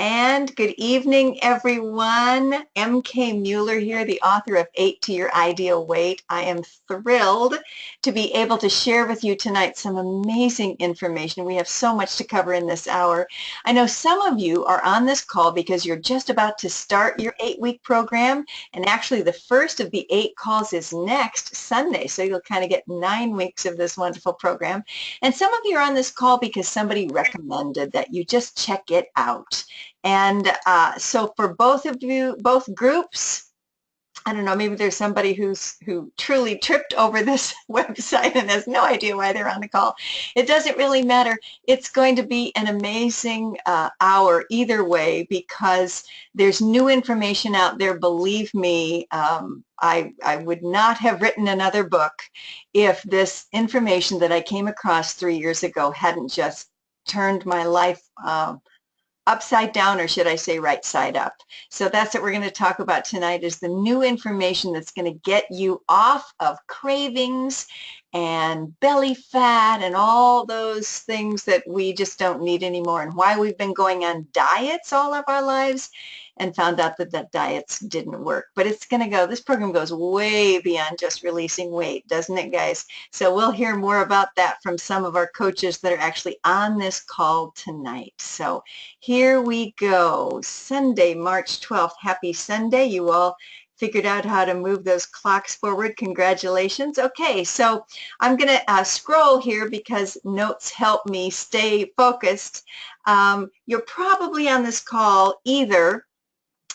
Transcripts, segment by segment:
And good evening, everyone. MK Mueller here, the author of 8 to Your Ideal Weight. I am thrilled to be able to share with you tonight some amazing information. We have so much to cover in this hour. I know some of you are on this call because you're just about to start your 8-week program, and actually the first of the 8 calls is next Sunday, so you'll kind of get 9 weeks of this wonderful program. And some of you are on this call because somebody recommended that you just check it out. And so for both of you, both groups, I don't know, maybe there's somebody who truly tripped over this website and has no idea why they're on the call. It doesn't really matter. It's going to be an amazing hour either way because there's new information out there. Believe me, I would not have written another book if this information that I came across 3 years ago hadn't just turned my life upside down, or should I say right side up. So that's what we're going to talk about tonight, is the new information that's going to get you off of cravings and belly fat and all those things that we just don't need anymore, and why we've been going on diets all of our lives and found out that diets didn't work. But it's going to go, this program goes way beyond just releasing weight, doesn't it, guys? So we'll hear more about that from some of our coaches that are actually on this call tonight. So here we go. Sunday, March 12th. Happy Sunday. You all figured out how to move those clocks forward. Congratulations. Okay, so I'm going to scroll here because notes help me stay focused. You're probably on this call either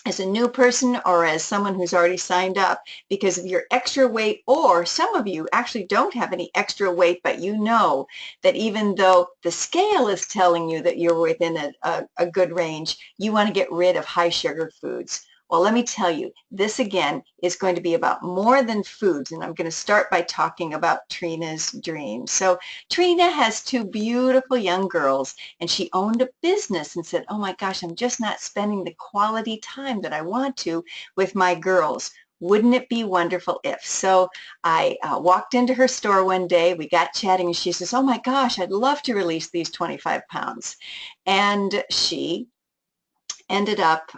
as a new person or as someone who's already signed up because of your extra weight, or some of you actually don't have any extra weight, but you know that even though the scale is telling you that you're within a good range, you want to get rid of high sugar foods. Well, let me tell you, this again is going to be about more than foods, and I'm going to start by talking about Trina's dream. So Trina has 2 beautiful young girls, and she owned a business and said, oh my gosh, I'm just not spending the quality time that I want to with my girls. Wouldn't it be wonderful if? So I walked into her store one day, we got chatting, and she says, oh my gosh, I'd love to release these 25 pounds. And she ended up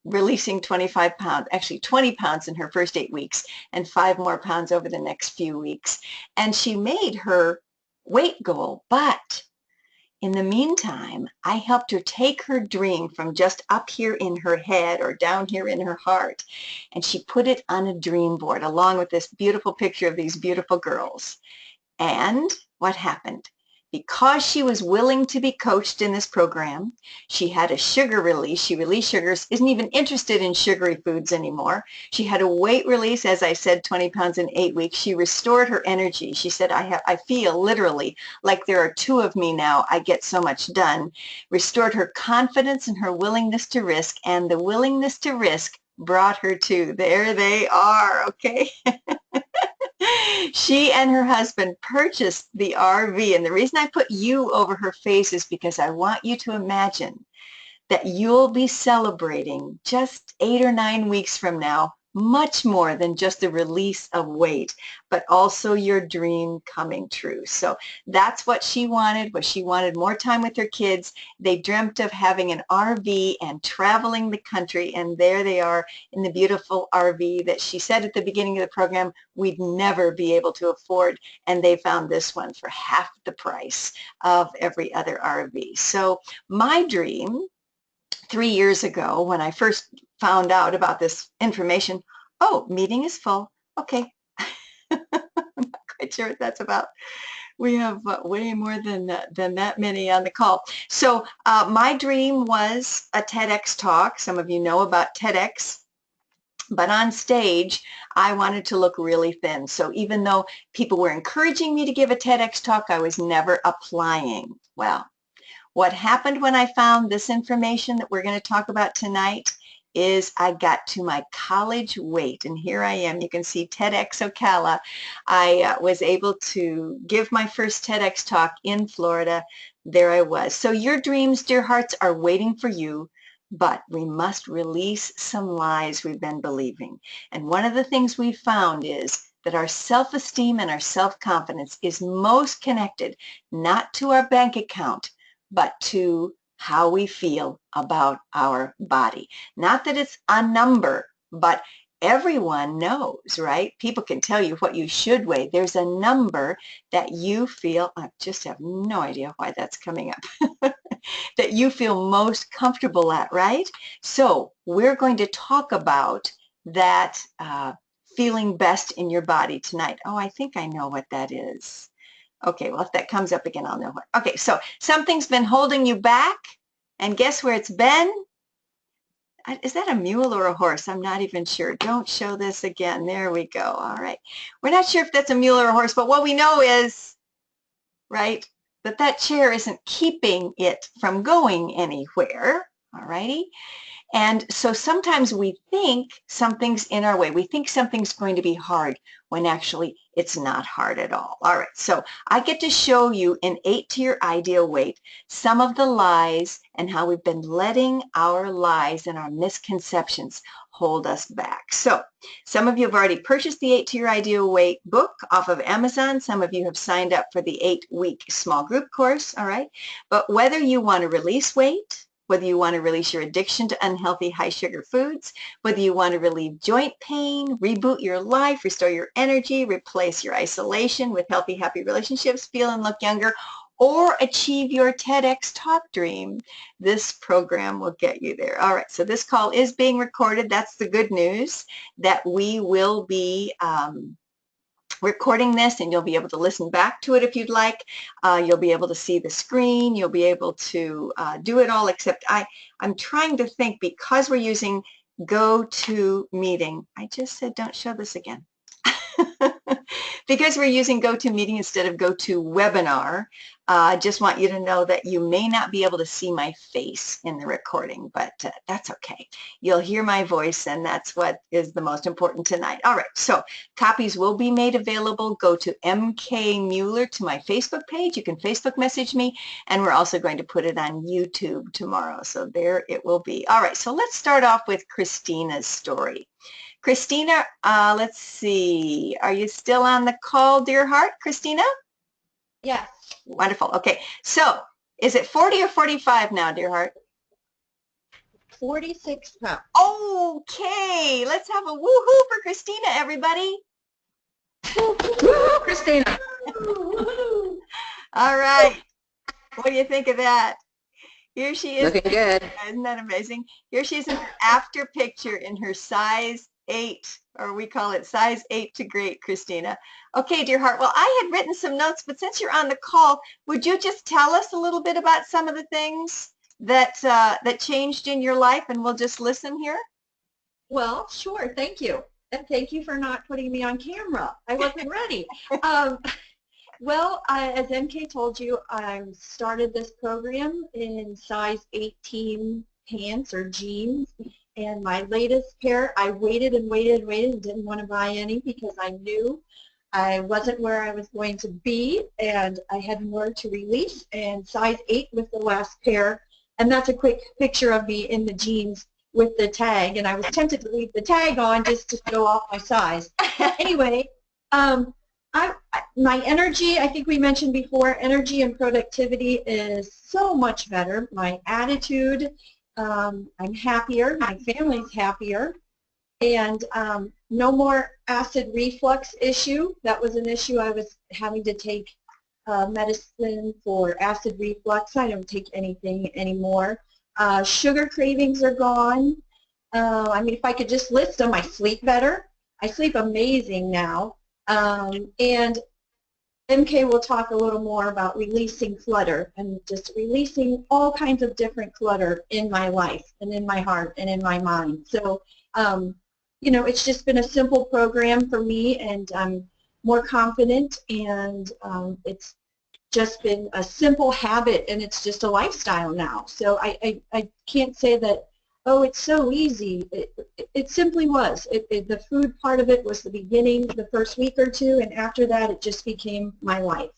releasing 25 pounds, actually 20 pounds in her first 8 weeks, and 5 more pounds over the next few weeks. And she made her weight goal, but in the meantime, I helped her take her dream from just up here in her head or down here in her heart, and she put it on a dream board along with this beautiful picture of these beautiful girls. And what happened? Because she was willing to be coached in this program, she had a sugar release. She released sugars, isn't even interested in sugary foods anymore. She had a weight release, as I said, 20 pounds in 8 weeks. She restored her energy. She said, I feel literally like there are 2 of me now. I get so much done. Restored her confidence and her willingness to risk, and the willingness to risk brought her to, there they are, okay? She and her husband purchased the RV, and the reason I put you over her face is because I want you to imagine that you'll be celebrating just 8 or 9 weeks from now much more than just the release of weight, but also your dream coming true. So that's what she wanted, was she wanted more time with her kids. They dreamt of having an RV and traveling the country, and there they are in the beautiful RV that she said at the beginning of the program we'd never be able to afford, and they found this one for half the price of every other RV. So my dream 3 years ago, when I first found out about this information, oh, meeting is full. Okay. I'm not quite sure what that's about. We have way more than that many on the call. So my dream was a TEDx talk. Some of you know about TEDx. But on stage, I wanted to look really thin. So even though people were encouraging me to give a TEDx talk, I was never applying. Well, what happened when I found this information that we're going to talk about tonight is I got to my college weight, and here I am. You can see TEDx Ocala. I was able to give my first TEDx talk in Florida. There I was. So your dreams, dear hearts, are waiting for you, but we must release some lies we've been believing. And one of the things we found is that our self-esteem and our self-confidence is most connected not to our bank account, but to how we feel about our body. Not that it's a number, but everyone knows, right? People can tell you what you should weigh. There's a number that you feel, I just have no idea why that's coming up, that you feel most comfortable at, right? So we're going to talk about that feeling best in your body tonight. Oh, I think I know what that is. Okay, well, if that comes up again, I'll know what. Okay, so something's been holding you back, and guess where it's been? Is that a mule or a horse? I'm not even sure. Don't show this again. There we go. All right. We're not sure if that's a mule or a horse, but what we know is, right, that that chair isn't keeping it from going anywhere. All righty. And so sometimes we think something's in our way. We think something's going to be hard when actually it's not hard at all. All right, so I get to show you in 8 to Your Ideal Weight some of the lies and how we've been letting our lies and our misconceptions hold us back. So some of you have already purchased the 8 to Your Ideal Weight book off of Amazon. Some of you have signed up for the 8-week small group course, all right? But whether you want to release weight, whether you want to release your addiction to unhealthy high sugar foods, whether you want to relieve joint pain, reboot your life, restore your energy, replace your isolation with healthy, happy relationships, feel and look younger, or achieve your TEDx talk dream, this program will get you there. All right, so this call is being recorded. That's the good news, that we will be recording this, and you'll be able to listen back to it if you'd like. You'll be able to see the screen. You'll be able to do it all, except I'm trying to think, because we're using GoToMeeting. I just said don't show this again. Because we're using GoToMeeting instead of GoToWebinar, I just want you to know that you may not be able to see my face in the recording, but that's okay. You'll hear my voice, and that's what is the most important tonight. All right, so copies will be made available. Go to MK Mueller to my Facebook page. You can Facebook message me, and we're also going to put it on YouTube tomorrow, so there it will be. All right, so let's start off with Christina's story. Christina, let's see. Are you still on the call, dear heart, Christina? Yes. Wonderful. Okay. So is it 40 or 45 now, dear heart? 46 pounds. Okay. Let's have a woohoo for Christina, everybody. Woo-hoo, Christina. All right. What do you think of that? Here she is. Looking good. Isn't that amazing? Here she is in her after picture in her size 8, or we call it size 8 to great, Christina. Okay, dear heart. Well, I had written some notes, but since you're on the call, would you just tell us a little bit about some of the things that that changed in your life, and we'll just listen here? Well, sure. Thank you. And thank you for not putting me on camera. I wasn't ready. Well, as MK told you, I started this program in size 18 pants or jeans. And my latest pair, I waited and waited and waited and didn't want to buy any because I knew I wasn't where I was going to be, and I had more to release, and size 8 was the last pair. And that's a quick picture of me in the jeans with the tag, and I was tempted to leave the tag on just to show off my size. Anyway, my energy, I think we mentioned before, energy and productivity is so much better. My attitude, I'm happier, my family's happier, and no more acid reflux issue. That was an issue. I was having to take medicine for acid reflux. I don't take anything anymore. Sugar cravings are gone. I mean, if I could just list them, I sleep better. I sleep amazing now. And MK will talk a little more about releasing clutter and just releasing all kinds of different clutter in my life and in my heart and in my mind. So, you know, it's just been a simple program for me, and I'm more confident, and it's just been a simple habit, and it's just a lifestyle now. So I can't say that, oh, it's so easy. It simply was. The food part of it was the beginning, the first week or two, and after that it just became my life.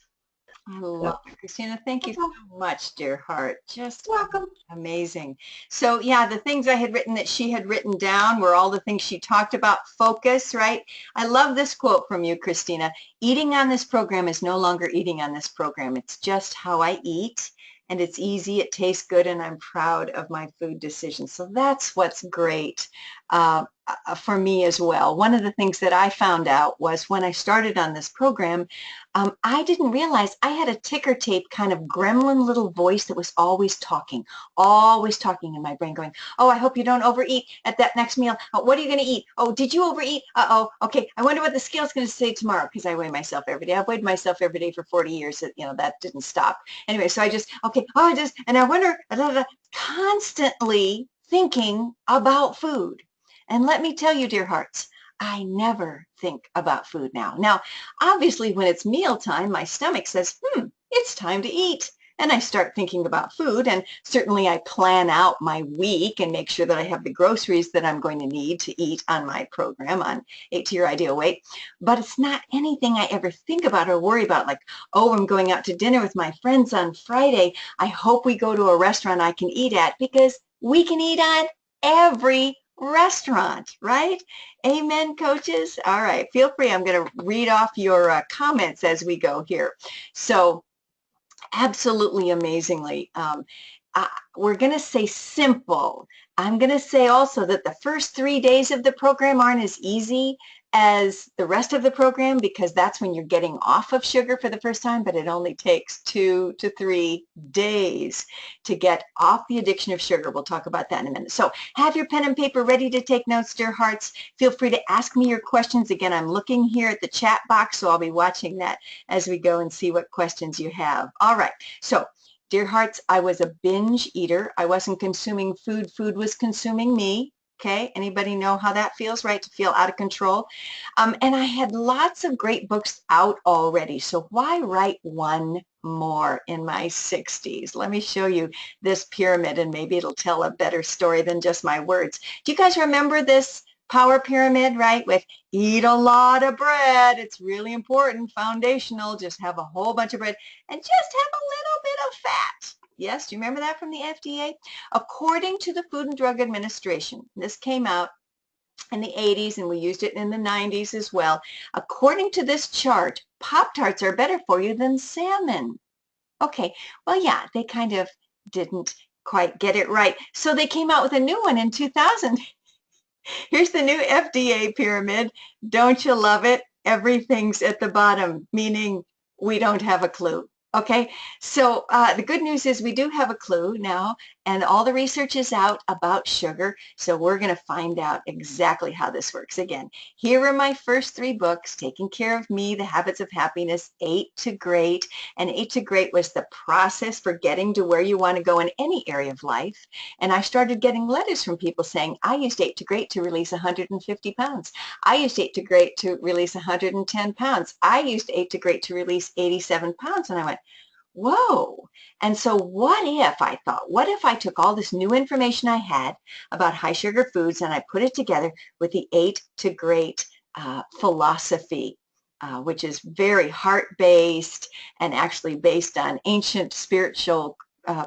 I love it, Christina. Thank you so much, dear heart. Just welcome. Amazing. So yeah, the things I had written that she had written down were all the things she talked about. Focus, right? I love this quote from you, Christina. Eating on this program is no longer eating on this program. It's just how I eat. and it's easy, it tastes good, and I'm proud of my food decisions. So that's what's great for me as well. One of the things that I found out was when I started on this program, I didn't realize I had a ticker tape kind of gremlin little voice that was always talking in my brain going, oh, I hope you don't overeat at that next meal. Oh, what are you going to eat? Oh, did you overeat? Uh-oh. Okay, I wonder what the scale's going to say tomorrow, because I weigh myself every day. I've weighed myself every day for 40 years. That didn't stop. Anyway, so I just, okay, and I wonder, constantly thinking about food. And let me tell you, dear hearts, I never think about food now. Now, obviously, when it's mealtime, my stomach says, it's time to eat. And I start thinking about food, and certainly I plan out my week and make sure that I have the groceries that I'm going to need to eat on my program on 8 to Your Ideal Weight. But it's not anything I ever think about or worry about, like, oh, I'm going out to dinner with my friends on Friday. I hope we go to a restaurant I can eat at, because we can eat at every restaurant, right? Amen, coaches? All right, feel free. I'm going to read off your comments as we go here. So, absolutely amazingly, we're going to say simple. I'm going to say also that the first 3 days of the program aren't as easy as the rest of the program, because that's when you're getting off of sugar for the first time, but it only takes 2 to 3 days to get off the addiction of sugar. We'll talk about that in a minute. So have your pen and paper ready to take notes, dear hearts. Feel free to ask me your questions. Again, I'm looking here at the chat box, so I'll be watching that as we go and see what questions you have. All right, so dear hearts, I was a binge eater. I wasn't consuming food. Food was consuming me. Okay, anybody know how that feels, right? To feel out of control. And I had lots of great books out already. So why write one more in my 60s? Let me show you this pyramid, and maybe it'll tell a better story than just my words. Do you guys remember this power pyramid, right? With eat a lot of bread. It's really important, foundational. Just have a whole bunch of bread and just have a little bit of fat. Yes, do you remember that from the FDA? According to the Food and Drug Administration, this came out in the 80s, and we used it in the 90s as well. According to this chart, Pop-Tarts are better for you than salmon. Okay, well, yeah, they kind of didn't quite get it right. So they came out with a new one in 2000. Here's the new FDA pyramid. Don't you love it? Everything's at the bottom, meaning we don't have a clue. Okay, so the good news is we do have a clue now, and all the research is out about sugar, so we're going to find out exactly how this works. Again, here are my first 3 books: Taking Care of Me, The Habits of Happiness, 8 to Great, and 8 to Great was the process for getting to where you want to go in any area of life. And I started getting letters from people saying, I used 8 to Great to release 150 pounds. I used 8 to Great to release 110 pounds. I used 8 to Great to release 87 pounds. And I went, whoa. And so what if, I thought, what if I took all this new information I had about high sugar foods and I put it together with the 8 to Great philosophy, which is very heart-based and actually based on ancient spiritual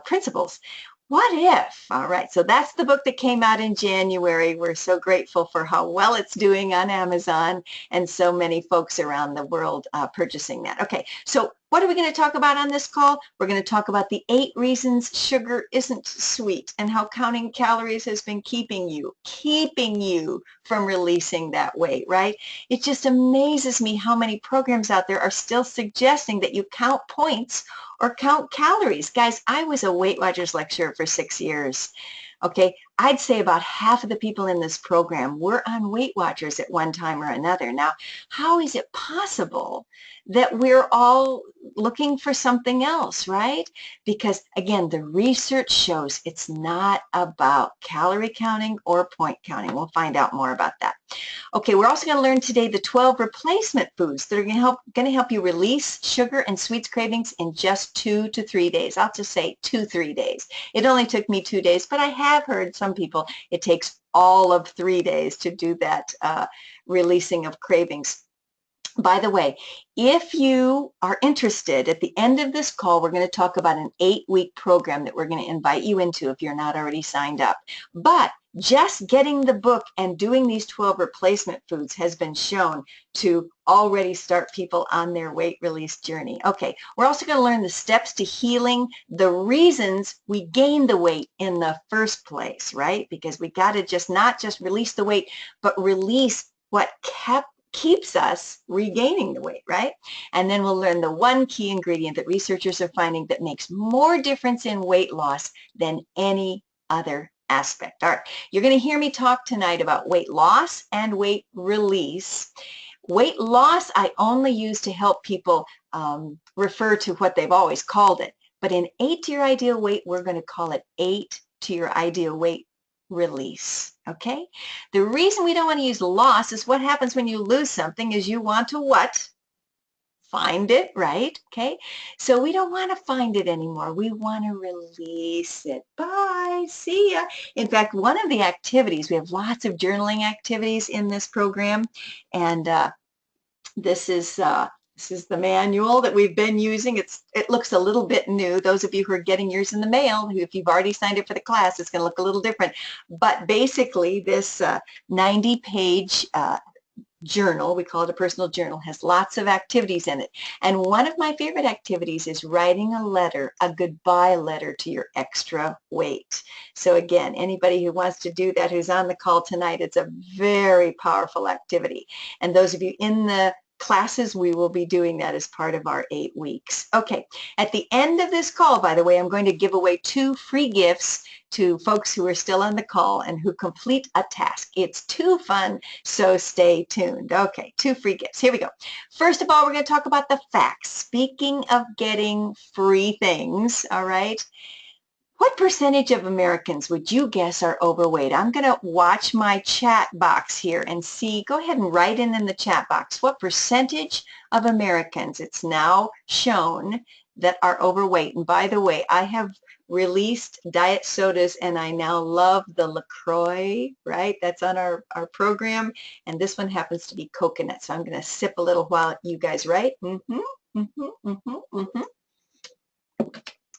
principles. What if? All right, so that's the book that came out in January. We're so grateful for how well it's doing on Amazon, and so many folks around the world purchasing that. Okay, so what are we going to talk about on this call? We're going to talk about the 8 reasons sugar isn't sweet, and how counting calories has been keeping you from releasing that weight, right? It just amazes me how many programs out there are still suggesting that you count points or count calories. Guys, I was a Weight Watchers lecturer for 6 years. Okay, I'd say about half of the people in this program were on Weight Watchers at one time or another. Now, how is it possible that we're all looking for something else, right? Because again, the research shows it's not about calorie counting or point counting. We'll find out more about that. Okay, we're also going to learn today the 12 replacement foods that are going to help you release sugar and sweets cravings in just 2 to 3 days. I'll just say 2 to 3 days. It only took me 2 days, but I have heard some people it takes all of 3 days to do that releasing of cravings. By the way, if you are interested, at the end of this call, we're going to talk about an 8-week program that we're going to invite you into if you're not already signed up. But just getting the book and doing these 12 replacement foods has been shown to already start people on their weight release journey. Okay, we're also going to learn the steps to healing the reasons we gained the weight in the first place, right? Because we got to just not just release the weight, but release what keeps us regaining the weight, right? And then we'll learn the one key ingredient that researchers are finding that makes more difference in weight loss than any other aspect. All right, you're going to hear me talk tonight about weight loss and weight release. Weight loss I only use to help people refer to what they've always called it. But in 8 to Your Ideal Weight, we're going to call it 8 to Your Ideal Weight Release. Okay? The reason we don't want to use loss is what happens when you lose something is you want to what? Find it, right? Okay? So we don't want to find it anymore. We want to release it. Bye. See ya. In fact, one of the activities, we have lots of journaling activities in this program, and this is the manual that we've been using. It looks a little bit new. Those of you who are getting yours in the mail, if you've already signed up for the class, it's going to look a little different. But basically, this 90-page journal, we call it a personal journal, has lots of activities in it. And one of my favorite activities is writing a letter, a goodbye letter to your extra weight. So again, anybody who wants to do that, who's on the call tonight, it's a very powerful activity. And those of you in the classes, we will be doing that as part of our 8 weeks. Okay, at the end of this call, by the way, I'm going to give away 2 free gifts to folks who are still on the call and who complete a task. It's too fun, so stay tuned. Okay, 2 free gifts. Here we go. First of all, we're going to talk about the facts. Speaking of getting free things, all right, what percentage of Americans would you guess are overweight? I'm going to watch my chat box here and see. Go ahead and write in the chat box. What percentage of Americans, it's now shown, that are overweight? And by the way, I have released diet sodas and I now love the LaCroix, right? That's on our program. And this one happens to be coconut. So I'm going to sip a little while you guys write.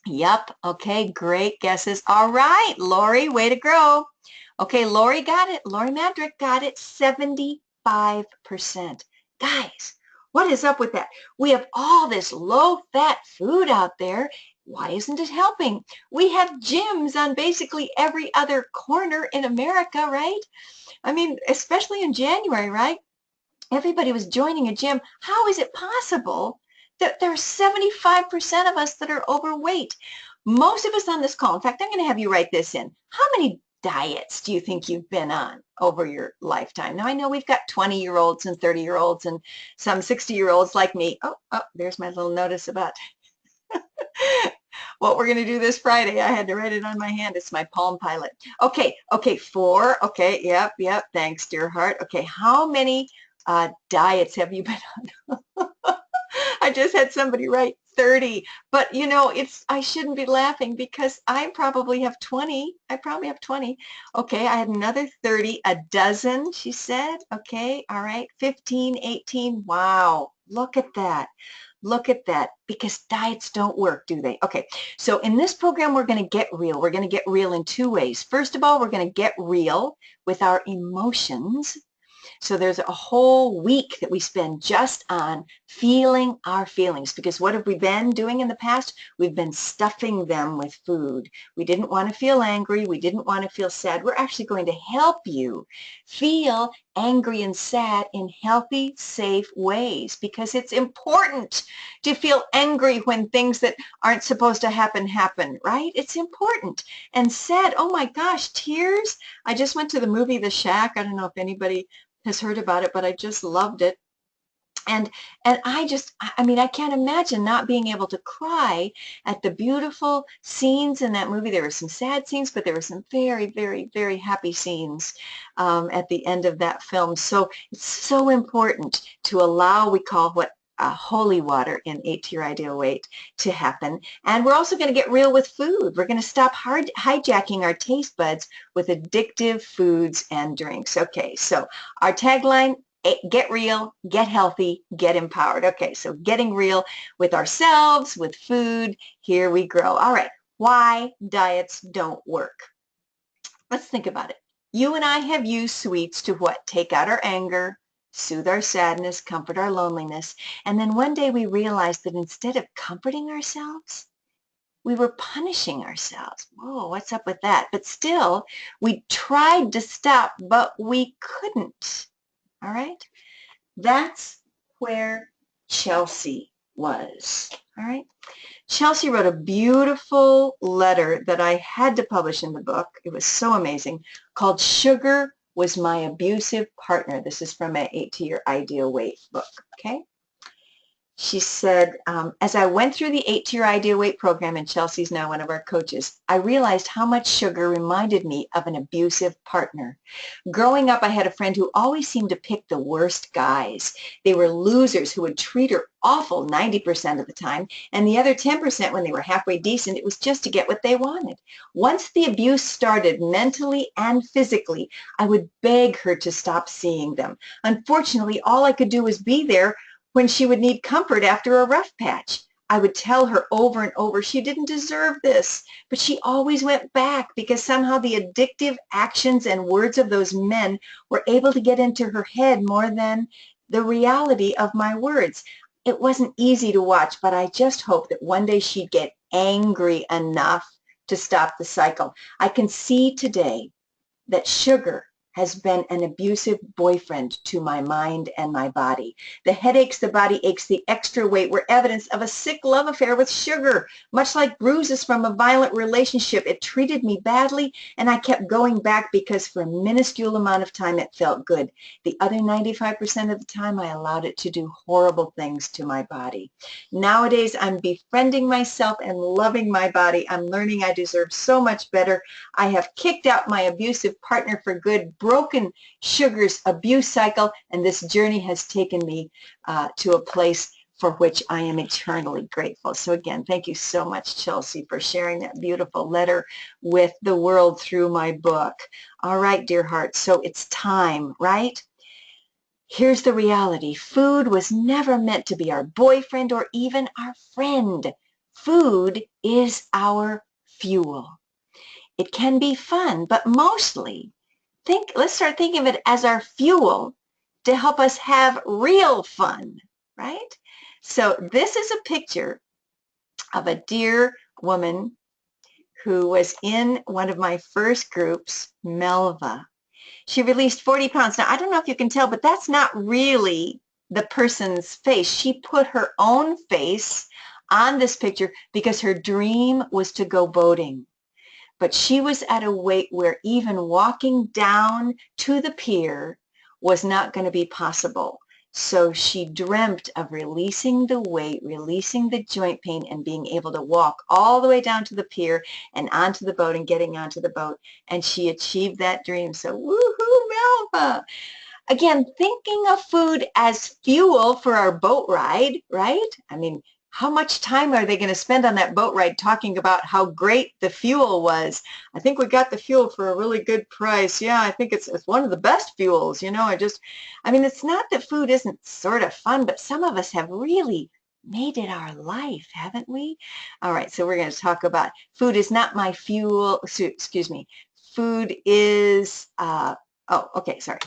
Yep. Okay. Great guesses. All right, Lori, way to grow. Okay, Lori got it. Lori Madrick got it. 75%. Guys, what is up with that? We have all this low-fat food out there. Why isn't it helping? We have gyms on basically every other corner in America, right? I mean, especially in January, right? Everybody was joining a gym. How is it possible that there's 75% of us that are overweight? Most of us on this call, in fact, I'm going to have you write this in. How many diets do you think you've been on over your lifetime? Now, I know we've got 20-year-olds and 30-year-olds and some 60-year-olds like me. Oh, there's my little notice about what we're going to do this Friday. I had to write it on my hand. It's my Palm Pilot. Okay, 4. Okay, yep. Thanks, dear heart. Okay, how many diets have you been on? I just had somebody write 30, but you know, I shouldn't be laughing because I probably have 20. I probably have 20. Okay, I had another 30, a dozen, she said. Okay, all right, 15, 18. Wow, look at that. Look at that, because diets don't work, do they? Okay, so in this program, we're going to get real. We're going to get real in 2 ways. First of all, we're going to get real with our emotions. So there's a whole week that we spend just on feeling our feelings, because what have we been doing in the past? We've been stuffing them with food. We didn't want to feel angry. We didn't want to feel sad. We're actually going to help you feel angry and sad in healthy, safe ways, because it's important to feel angry when things that aren't supposed to happen, right? It's important. And sad, oh my gosh, tears. I just went to the movie The Shack. I don't know if anybody has heard about it, but I just loved it. And I mean, I can't imagine not being able to cry at the beautiful scenes in that movie. There were some sad scenes, but there were some very, very, very happy scenes at the end of that film. So it's so important to allow, we call what holy water in 8 to Your Ideal Weight to happen. And we're also going to get real with food. We're going to stop hijacking our taste buds with addictive foods and drinks. Okay, so our tagline, Get real, get healthy, get empowered. Okay, so getting real with ourselves, with food, here we grow. All right, why diets don't work. Let's think about it. You and I have used sweets to what? Take out our anger, soothe our sadness, comfort our loneliness. And then one day we realized that instead of comforting ourselves, we were punishing ourselves. Whoa, what's up with that? But still, we tried to stop, but we couldn't. All right? That's where Chelsea was. All right? Chelsea wrote a beautiful letter that I had to publish in the book. It was so amazing, called Sugar Was My Abusive Partner. This is from my 8 to Your Ideal Weight book. Okay? She said, as I went through the 8 to Your Ideal Weight program, and Chelsea's now one of our coaches, I realized how much sugar reminded me of an abusive partner. Growing up, I had a friend who always seemed to pick the worst guys. They were losers who would treat her awful 90% of the time, and the other 10% when they were halfway decent, it was just to get what they wanted. Once the abuse started, mentally and physically, I would beg her to stop seeing them. Unfortunately, all I could do was be there when she would need comfort after a rough patch. I would tell her over and over she didn't deserve this, but she always went back because somehow the addictive actions and words of those men were able to get into her head more than the reality of my words. It wasn't easy to watch, but I just hoped that one day she'd get angry enough to stop the cycle. I can see today that sugar has been an abusive boyfriend to my mind and my body. The headaches, the body aches, the extra weight were evidence of a sick love affair with sugar. Much like bruises from a violent relationship, it treated me badly, and I kept going back because for a minuscule amount of time it felt good. The other 95% of the time I allowed it to do horrible things to my body. Nowadays I'm befriending myself and loving my body. I'm learning I deserve so much better. I have kicked out my abusive partner for good, broken sugar's abuse cycle, and this journey has taken me to a place for which I am eternally grateful. So again, thank you so much, Chelsea, for sharing that beautiful letter with the world through my book. All right, dear heart, so it's time, right? Here's the reality. Food was never meant to be our boyfriend or even our friend. Food is our fuel. It can be fun, but mostly let's start thinking of it as our fuel to help us have real fun, right? So this is a picture of a dear woman who was in one of my first groups, Melva. She released 40 pounds. Now, I don't know if you can tell, but that's not really the person's face. She put her own face on this picture because her dream was to go boating. But she was at a weight where even walking down to the pier was not going to be possible. So she dreamt of releasing the weight, releasing the joint pain, and being able to walk all the way down to the pier and onto the boat and getting onto the boat. And she achieved that dream. So woohoo, Melva! Again, thinking of food as fuel for our boat ride, right? I mean, how much time are they going to spend on that boat ride talking about how great the fuel was? I think we got the fuel for a really good price. Yeah, I think it's one of the best fuels. You know, I mean, it's not that food isn't sort of fun, but some of us have really made it our life, haven't we? All right, so we're going to talk about food is not my fuel. Excuse me. Food is, oh, okay, sorry.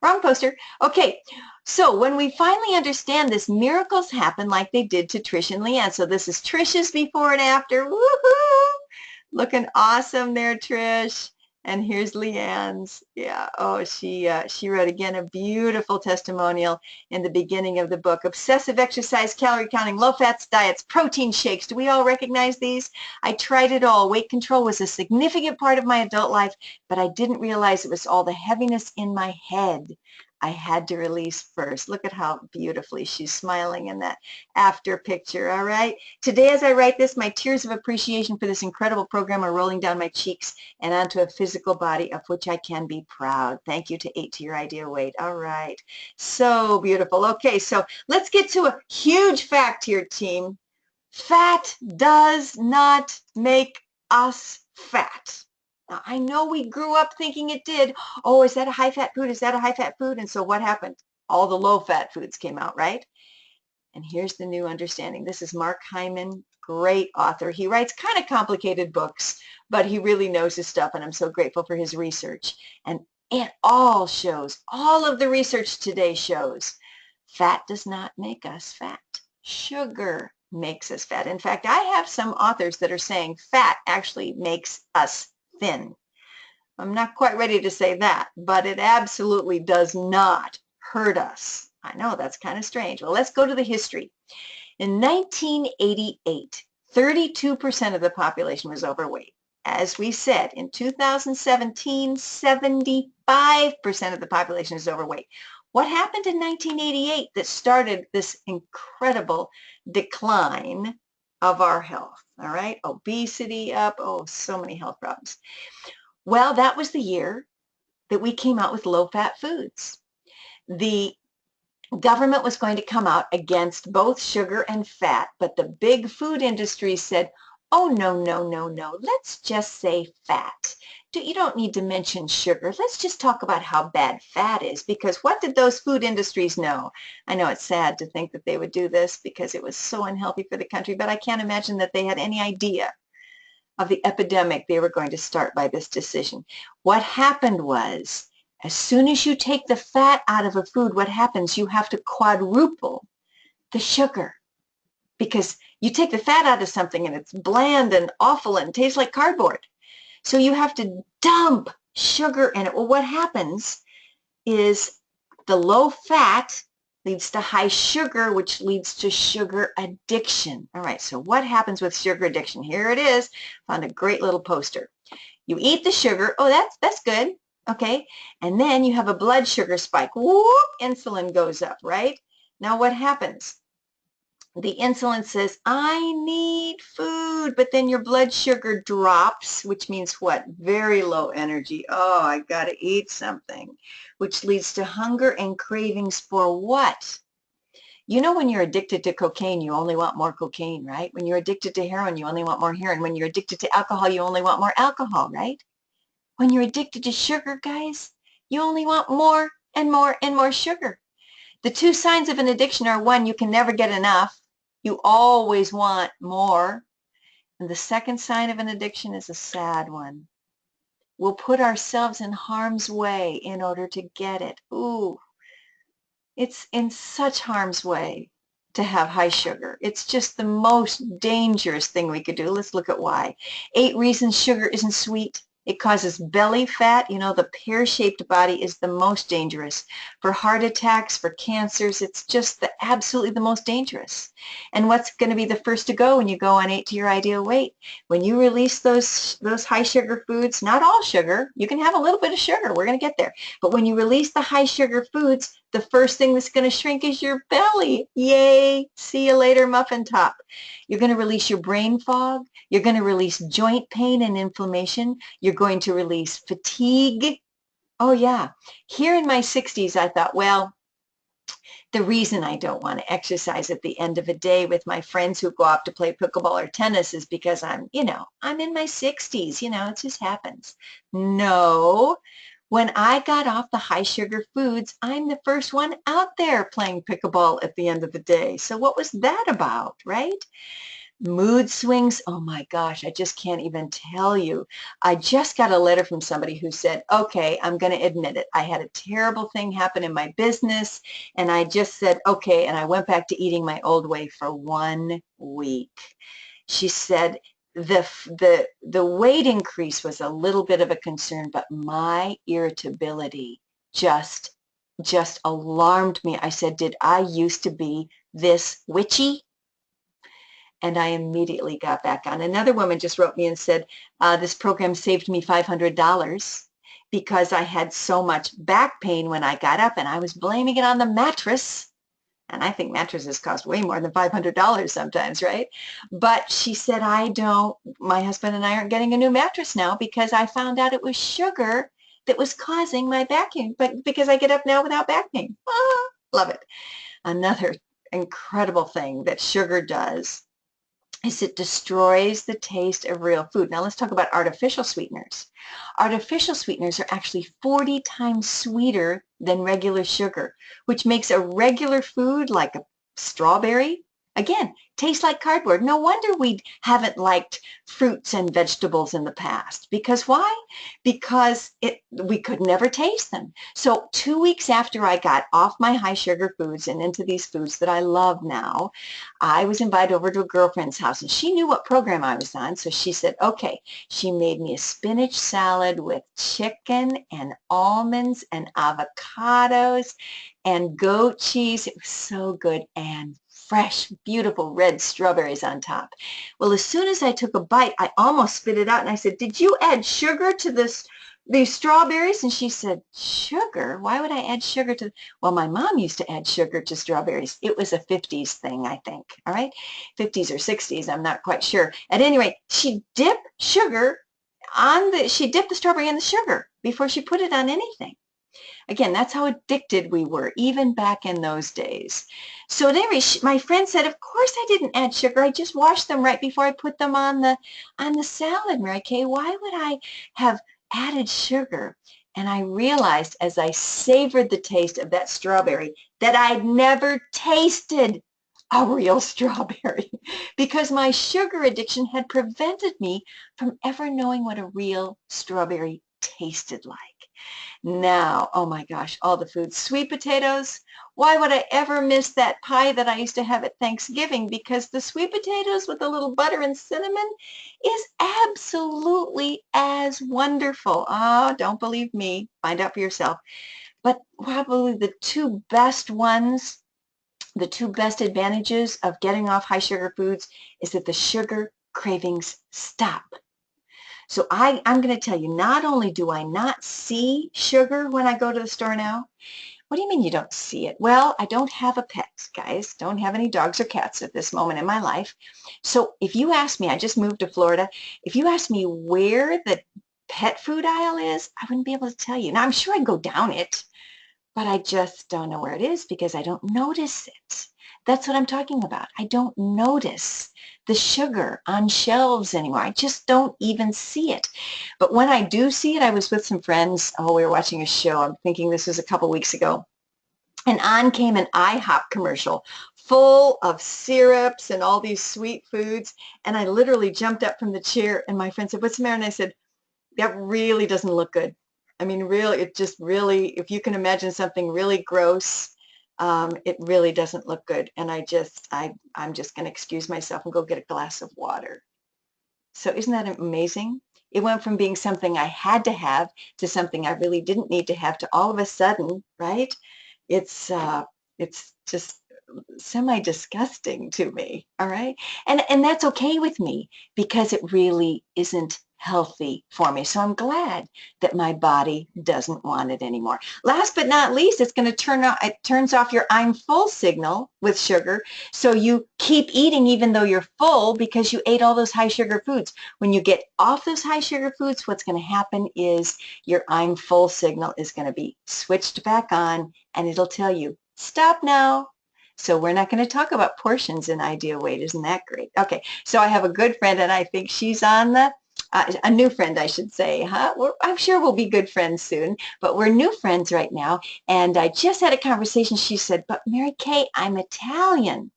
Wrong poster. Okay, so when we finally understand this, miracles happen like they did to Trish and Leanne. So this is Trish's before and after. Woohoo! Looking awesome there, Trish. And here's Leanne's. Yeah. Oh, she wrote again a beautiful testimonial in the beginning of the book. Obsessive exercise, calorie counting, low fats diets, protein shakes. Do we all recognize these? I tried it all. Weight control was a significant part of my adult life, but I didn't realize it was all the heaviness in my head I had to release first. Look at how beautifully she's smiling in that after picture. All right. Today, as I write this, my tears of appreciation for this incredible program are rolling down my cheeks and onto a physical body of which I can be proud. Thank you to 8 to Your Ideal Weight. All right. So beautiful. Okay. So let's get to a huge fact here, team. Fat does not make us fat. Now, I know we grew up thinking it did. Oh, is that a high-fat food? Is that a high-fat food? And so what happened? All the low-fat foods came out, right? And here's the new understanding. This is Mark Hyman, great author. He writes kind of complicated books, but he really knows his stuff, and I'm so grateful for his research. And it all shows, all of the research today shows, fat does not make us fat. Sugar makes us fat. In fact, I have some authors that are saying fat actually makes us thin. I'm not quite ready to say that, but it absolutely does not hurt us. I know that's kind of strange. Well, let's go to the history. In 1988, 32% of the population was overweight. As we said, in 2017, 75% of the population is overweight. What happened in 1988 that started this incredible decline of our health? All right, obesity up, oh, so many health problems. Well, that was the year that we came out with low-fat foods. The government was going to come out against both sugar and fat, but the big food industries said, oh, no, no, no, no, let's just say fat. You don't need to mention sugar. Let's just talk about how bad fat is, because what did those food industries know? I know it's sad to think that they would do this because it was so unhealthy for the country, but I can't imagine that they had any idea of the epidemic they were going to start by this decision. What happened was, as soon as you take the fat out of a food, what happens? You have to quadruple the sugar, because you take the fat out of something and it's bland and awful and tastes like cardboard. So you have to dump sugar in it. Well, what happens is the low fat leads to high sugar, which leads to sugar addiction. All right, so what happens with sugar addiction? Here it is. Found a great little poster. You eat the sugar. Oh, that's good. Okay, and then you have a blood sugar spike. Whoop, insulin goes up, right? Now what happens? The insulin says, I need food, but then your blood sugar drops, which means what? Very low energy. Oh, I got to eat something, which leads to hunger and cravings for what? You know, when you're addicted to cocaine, you only want more cocaine, right? When you're addicted to heroin, you only want more heroin. When you're addicted to alcohol, you only want more alcohol, right? When you're addicted to sugar, guys, you only want more and more and more sugar. The two signs of an addiction are, one, you can never get enough. You always want more. And the second sign of an addiction is a sad one. We'll put ourselves in harm's way in order to get it. Ooh, it's in such harm's way to have high sugar. It's just the most dangerous thing we could do. Let's look at why. 8 reasons sugar isn't sweet. It causes belly fat. You know, the pear-shaped body is the most dangerous. For heart attacks, for cancers, it's just absolutely the most dangerous. And what's going to be the first to go when you go on 8 to your ideal weight? When you release those high sugar foods, not all sugar, you can have a little bit of sugar, we're going to get there. But when you release the high sugar foods, the first thing that's going to shrink is your belly. Yay! See you later, muffin top. You're going to release your brain fog. You're going to release joint pain and inflammation. You're going to release fatigue. Oh, yeah. Here in my 60s, I thought, well, the reason I don't want to exercise at the end of a day with my friends who go out to play pickleball or tennis is because I'm in my 60s. It just happens. No. When I got off the high sugar foods, I'm the first one out there playing pickleball at the end of the day. So what was that about, right? Mood swings, oh my gosh, I just can't even tell you. I just got a letter from somebody who said, okay, I'm going to admit it. I had a terrible thing happen in my business, and I just said, okay, and I went back to eating my old way for 1 week. She said, the weight increase was a little bit of a concern, but my irritability just alarmed me. I said, did I used to be this witchy? And I immediately got back on. Another woman just wrote me and said, this program saved me $500 because I had so much back pain when I got up, and I was blaming it on the mattress. And I think mattresses cost way more than $500 sometimes, right? But she said, my husband and I aren't getting a new mattress now because I found out it was sugar that was causing my back pain, but because I get up now without back pain. Love it. Another incredible thing that sugar does is it destroys the taste of real food. Now let's talk about artificial sweeteners. Artificial sweeteners are actually 40 times sweeter than regular sugar, which makes a regular food like a strawberry, again, taste like cardboard. No wonder we haven't liked fruits and vegetables in the past. Because why? Because we could never taste them. So 2 weeks after I got off my high sugar foods and into these foods that I love now, I was invited over to a girlfriend's house, and she knew what program I was on, so she said, okay. She made me a spinach salad with chicken and almonds and avocados and goat cheese. It was so good, and fresh, beautiful red strawberries on top. Well, as soon as I took a bite, I almost spit it out, and I said, did you add sugar to these strawberries? And she said, sugar? Why would I add sugar to? Well, my mom used to add sugar to strawberries. It was a 50s thing, I think. All right, 50s or 60s, I'm not quite sure. At any rate, she dipped the strawberry in the sugar before she put it on anything. Again, that's how addicted we were, even back in those days. So at any rate, my friend said, of course I didn't add sugar. I just washed them right before I put them on the salad, Mary Kay. Why would I have added sugar? And I realized as I savored the taste of that strawberry that I'd never tasted a real strawberry because my sugar addiction had prevented me from ever knowing what a real strawberry tasted like. Now, oh my gosh, all the food. Sweet potatoes. Why would I ever miss that pie that I used to have at Thanksgiving? Because the sweet potatoes with a little butter and cinnamon is absolutely as wonderful. Oh, don't believe me. Find out for yourself. But probably the two best ones, the two best advantages of getting off high sugar foods is that the sugar cravings stop. So I'm going to tell you, not only do I not see sugar when I go to the store now. What do you mean you don't see it? Well, I don't have a pet, guys. Don't have any dogs or cats at this moment in my life. So if you ask me, I just moved to Florida. If you ask me where the pet food aisle is, I wouldn't be able to tell you. Now, I'm sure I go down it, but I just don't know where it is because I don't notice it. That's what I'm talking about. I don't notice the sugar on shelves anymore. I just don't even see it. But when I do see it, I was with some friends. Oh, we were watching a show. I'm thinking this was a couple weeks ago. And on came an IHOP commercial full of syrups and all these sweet foods. And I literally jumped up from the chair and my friend said, what's the matter? And I said, that really doesn't look good. I mean, really, it just really, if you can imagine something really gross, it really doesn't look good. And I'm just going to excuse myself and go get a glass of water. So isn't that amazing? It went from being something I had to have to something I really didn't need to have to all of a sudden, right? It's just semi-disgusting to me, all right? And that's okay with me because it really isn't healthy for me. So I'm glad that my body doesn't want it anymore. Last but not least, it's going to it turns off your I'm full signal with sugar. So you keep eating even though you're full because you ate all those high sugar foods. When you get off those high sugar foods, what's going to happen is your I'm full signal is going to be switched back on and it'll tell you, stop now. So we're not going to talk about portions in Ideal Weight. Isn't that great? Okay, so I have a good friend and I think she's on the a new friend, I should say, huh? I'm sure we'll be good friends soon, but we're new friends right now. And I just had a conversation. She said, but Mary Kay, I'm Italian.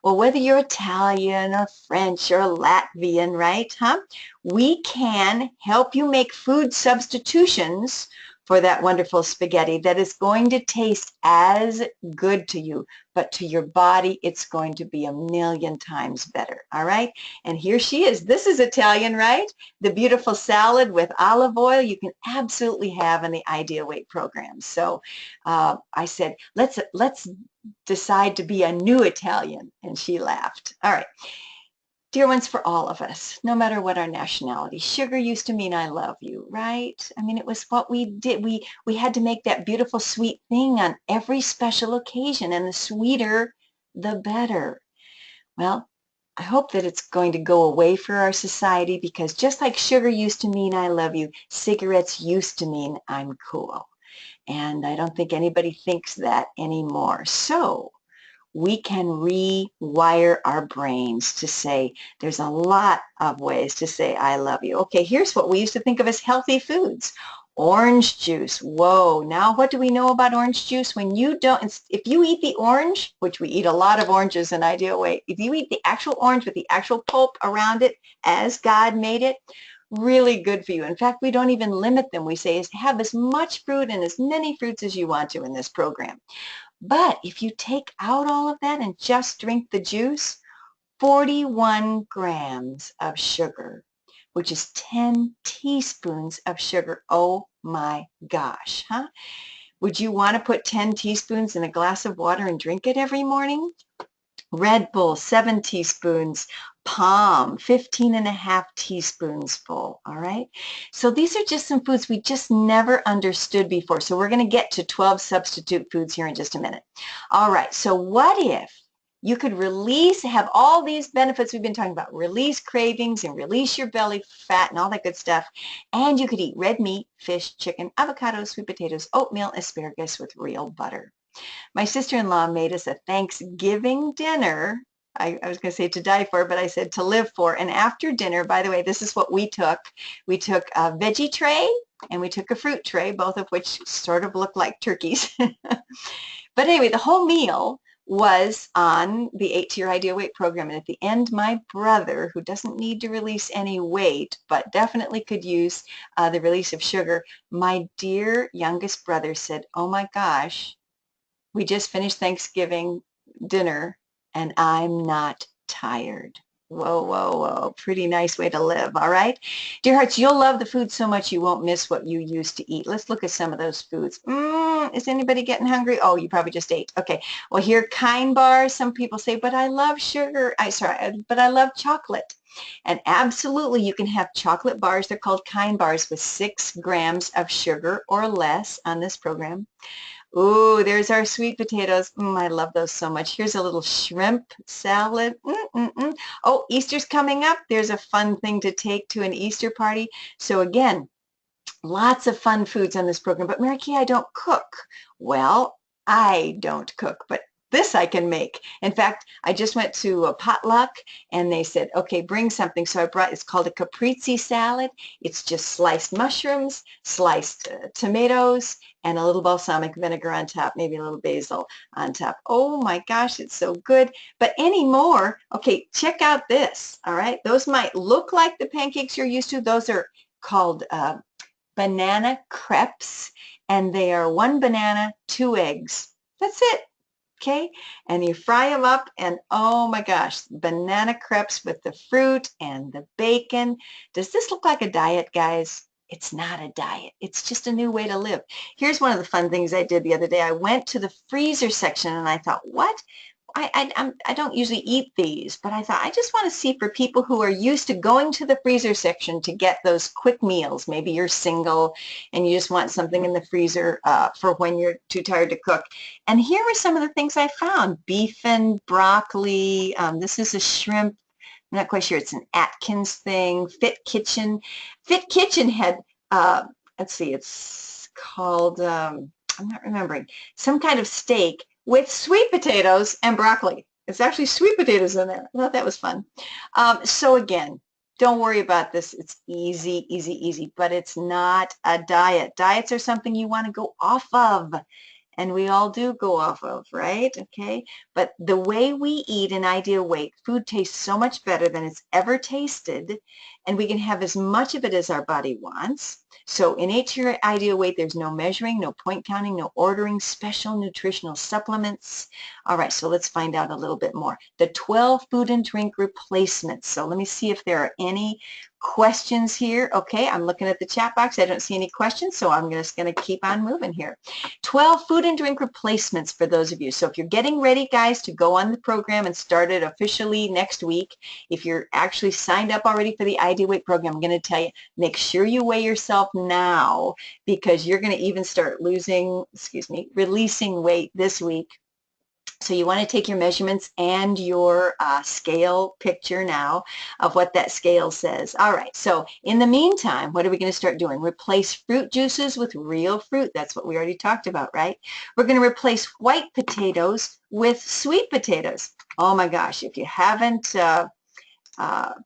Well, whether you're Italian or French or Latvian, right, huh? We can help you make food substitutions for that wonderful spaghetti that is going to taste as good to you, but to your body, it's going to be a million times better, all right? And here she is. This is Italian, right? The beautiful salad with olive oil you can absolutely have in the Ideal Weight program. So I said, let's decide to be a new Italian, and she laughed. All right. Dear ones, for all of us, no matter what our nationality, sugar used to mean I love you, right? I mean, it was what we did. We had to make that beautiful sweet thing on every special occasion, and the sweeter, the better. Well, I hope that it's going to go away for our society because just like sugar used to mean I love you, cigarettes used to mean I'm cool. And I don't think anybody thinks that anymore. So we can rewire our brains to say, there's a lot of ways to say, I love you. Okay, here's what we used to think of as healthy foods. Orange juice. Whoa, now what do we know about orange juice? When you don't, if you eat the orange, which we eat a lot of oranges in Ideal Weight, if you eat the actual orange with the actual pulp around it as God made it, really good for you. In fact, we don't even limit them. We say have as much fruit and as many fruits as you want to in this program. But if you take out all of that and just drink the juice, 41 grams of sugar, which is 10 teaspoons of sugar. Oh my gosh, huh? Would you want to put 10 teaspoons in a glass of water and drink it every morning? Red Bull, 7 teaspoons. Palm, 15.5 teaspoons full, all right? So these are just some foods we just never understood before. So we're going to get to 12 substitute foods here in just a minute. All right, so what if you could have all these benefits we've been talking about, release cravings and release your belly fat and all that good stuff, and you could eat red meat, fish, chicken, avocados, sweet potatoes, oatmeal, asparagus with real butter. My sister-in-law made us a Thanksgiving dinner. I was going to say to die for, but I said to live for. And after dinner, by the way, this is what we took. We took a veggie tray and we took a fruit tray, both of which sort of look like turkeys. But anyway, the whole meal was on the 8 to Your Ideal Weight program. And at the end, my brother, who doesn't need to release any weight, but definitely could use the release of sugar, my dear youngest brother said, oh my gosh, we just finished Thanksgiving dinner and I'm not tired. Whoa, whoa, whoa. Pretty nice way to live, all right? Dear hearts, you'll love the food so much you won't miss what you used to eat. Let's look at some of those foods. Is anybody getting hungry? Oh, you probably just ate. Okay. Well, here, Kind bars. Some people say, but I love sugar. But I love chocolate. And absolutely, you can have chocolate bars. They're called Kind bars with 6 grams of sugar or less on this program. Ooh, there's our sweet potatoes. I love those so much. Here's a little shrimp salad. Oh, Easter's coming up. There's a fun thing to take to an Easter party. So again, lots of fun foods on this program. But Mary Kay, I don't cook. Well, I don't cook, but this I can make. In fact, I just went to a potluck and they said, okay, bring something. So I brought, it's called a caprese salad. It's just sliced mushrooms, sliced tomatoes, and a little balsamic vinegar on top, maybe a little basil on top. Oh my gosh, it's so good. But anymore, okay, check out this, all right? Those might look like the pancakes you're used to. Those are called banana crepes, and they are 1 banana, 2 eggs. That's it. Okay, and you fry them up and oh my gosh, banana crepes with the fruit and the bacon. Does this look like a diet, guys? It's not a diet. It's just a new way to live. Here's one of the fun things I did the other day. I went to the freezer section and I thought, what? I don't usually eat these, but I thought I just want to see for people who are used to going to the freezer section to get those quick meals. Maybe you're single and you just want something in the freezer for when you're too tired to cook. And here are some of the things I found. Beef and broccoli. This is a shrimp. I'm not quite sure. It's an Atkins thing. Fit Kitchen. Fit Kitchen had, let's see, it's called, I'm not remembering, some kind of steak with sweet potatoes and broccoli. It's actually sweet potatoes in there. I thought that was fun. So again, don't worry about this. It's easy, easy, easy, but it's not a diet. Diets are something you want to go off of. And we all do go off of, right? Okay. But the way we eat in Ideal Weight, food tastes so much better than it's ever tasted. And we can have as much of it as our body wants. So in 8 to Your Ideal Weight, there's no measuring, no point counting, no ordering, special nutritional supplements. All right, so let's find out a little bit more. The 12 food and drink replacements. So let me see if there are any questions here. Okay, I'm looking at the chat box. I don't see any questions, so I'm just going to keep on moving here. 12 food and drink replacements for those of you. So if you're getting ready, guys, to go on the program and start it officially next week, if you're actually signed up already for the Ideal Weight program, I'm going to tell you, make sure you weigh yourself now because you're going to even start releasing weight this week. So you want to take your measurements and your scale picture now of what that scale says. All right, so in the meantime, what are we going to start doing? Replace fruit juices with real fruit. That's what we already talked about, right? We're going to replace white potatoes with sweet potatoes. Oh my gosh, if you haven't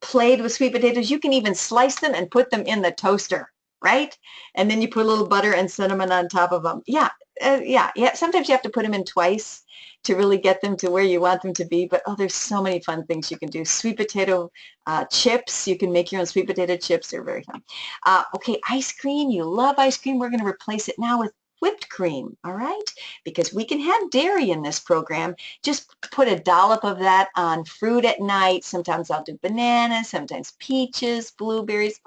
played with sweet potatoes, you can even slice them and put them in the toaster, right? And then you put a little butter and cinnamon on top of them. Yeah, yeah. Sometimes you have to put them in twice to really get them to where you want them to be. But oh, there's so many fun things you can do. Sweet potato chips. You can make your own sweet potato chips. They're very fun. Okay, ice cream. You love ice cream. We're going to replace it now with whipped cream, all right? Because we can have dairy in this program. Just put a dollop of that on fruit at night. Sometimes I'll do bananas, sometimes peaches, blueberries,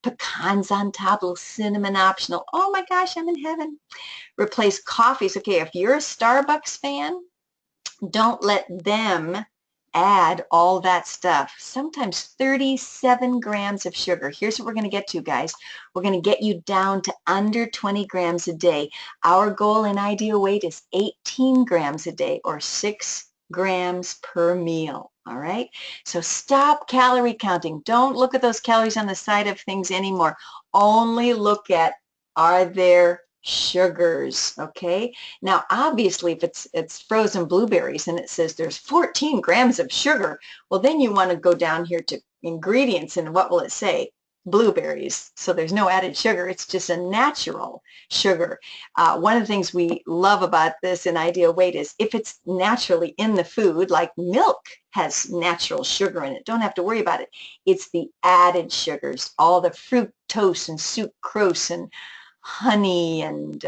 pecans on top, a little cinnamon optional. Oh my gosh, I'm in heaven. Replace coffees. Okay, if you're a Starbucks fan, don't let them add all that stuff. Sometimes 37 grams of sugar. Here's what we're going to get to, guys. We're going to get you down to under 20 grams a day. Our goal in Ideal Weight is 18 grams a day, or 6 grams per meal. All right? So stop calorie counting. Don't look at those calories on the side of things anymore. Only look at, are there sugars? Okay? Now, obviously, if it's frozen blueberries and it says there's 14 grams of sugar, well, then you want to go down here to ingredients, and what will it say? Blueberries. So there's no added sugar. It's just a natural sugar. One of the things we love about this in Ideal Weight is if it's naturally in the food, like milk has natural sugar in it, don't have to worry about it. It's the added sugars, all the fructose and sucrose and honey and